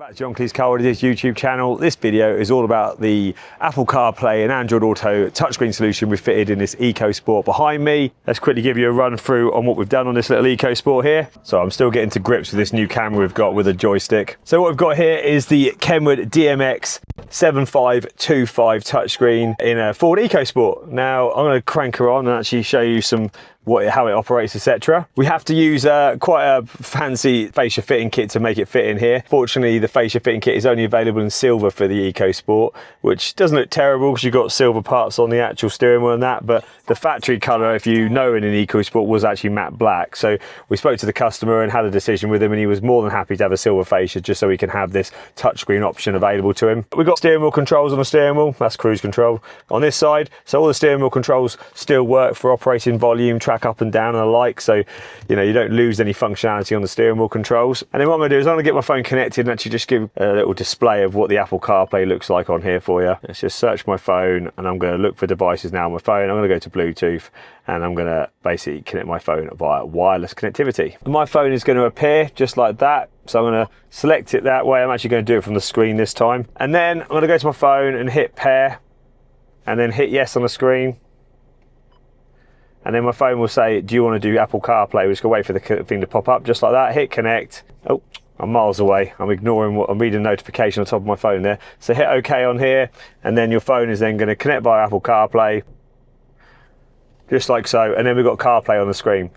Back to John Kleis Car, this YouTube channel. This video is all about the Apple CarPlay and Android Auto touchscreen solution we fitted in this EcoSport behind me. Let's quickly give you a run through on what we've done on this little EcoSport here. So I'm still getting to grips with this new camera we've got with a joystick. So what we've got here is the Kenwood DMX7525 touchscreen in a Ford EcoSport. Now I'm going to crank her on and actually show you how it operates, etc. We have to use quite a fancy fascia fitting kit to make it fit in here. Fortunately, the fascia fitting kit is only available in silver for the EcoSport, which doesn't look terrible because you've got silver parts on the actual steering wheel and that, but the factory colour, if you know, in an EcoSport was actually matte black. So we spoke to the customer and had a decision with him, and he was more than happy to have a silver fascia just so he can have this touchscreen option available to him. We've got steering wheel controls on the steering wheel, that's cruise control on this side. So all the steering wheel controls still work for operating volume, track up and down and the like, so you don't lose any functionality on the steering wheel controls. And then what I'm going to do is I'm going to get my phone connected and actually just give a little display of what the Apple CarPlay looks like on here for you. Let's just search my phone and I'm going to look for devices now on my phone. I'm going to go to Bluetooth and I'm going to basically connect my phone via wireless connectivity. My phone is going to appear just like that, so I'm going to select it that way. I'm actually going to do it from the screen this time, and then I'm going to go to my phone and hit pair and then hit yes on the screen. And then my phone will say, do you want to do Apple CarPlay? We're just going to wait for the thing to pop up just like that. Hit connect. Oh, I'm miles away. I'm ignoring what I'm reading a notification on top of my phone there. So hit OK on here, and then your phone is then going to connect via Apple CarPlay, just like so. And then we've got CarPlay on the screen.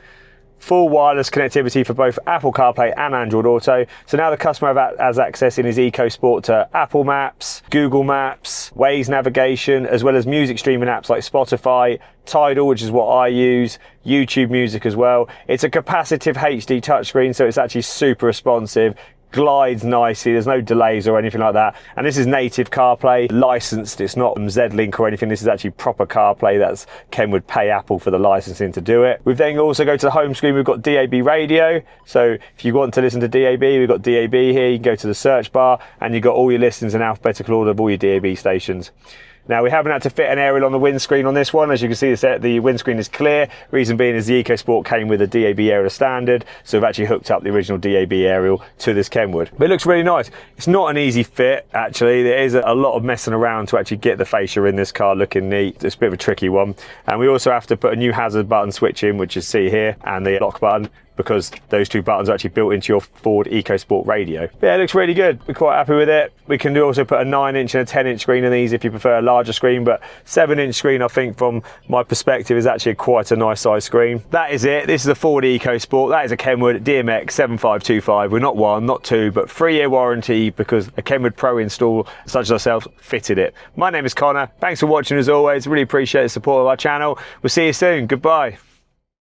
Full wireless connectivity for both Apple CarPlay and Android Auto. So now the customer has access in his EcoSport to Apple Maps, Google Maps, Waze navigation, as well as music streaming apps like Spotify, Tidal, which is what I use, YouTube Music as well. It's a capacitive HD touchscreen, so it's actually super responsive, glides nicely, there's no delays or anything like that. And this is native CarPlay, licensed, it's not Z-Link or anything, this is actually proper CarPlay. That's Kenwood pay Apple for the licensing to do it. We've then also go to the home screen, we've got DAB radio. So if you want to listen to DAB, we've got DAB here, you can go to the search bar and you've got all your listings in alphabetical order of all your DAB stations. Now we haven't had to fit an aerial on the windscreen on this one. As you can see, the windscreen is clear. Reason being is the EcoSport came with a DAB aerial standard, so we've actually hooked up the original DAB aerial to this Kenwood. But it looks really nice. It's not an easy fit, actually. There is a lot of messing around to actually get the fascia in this car looking neat. It's a bit of a tricky one. And we also have to put a new hazard button switch in, which is C here, and the lock button, because those two buttons are actually built into your Ford EcoSport radio. But yeah, it looks really good. We're quite happy with it. We can also put a 9-inch and a 10-inch screen in these if you prefer a larger screen, but 7-inch screen, I think from my perspective, is actually quite a nice size screen. That is it. This is a Ford EcoSport. That is a Kenwood DMX7525. We're not one, not two, but 3-year warranty, because a Kenwood Pro install such as ourselves fitted it. My name is Connor. Thanks for watching as always. Really appreciate the support of our channel. We'll see you soon. Goodbye.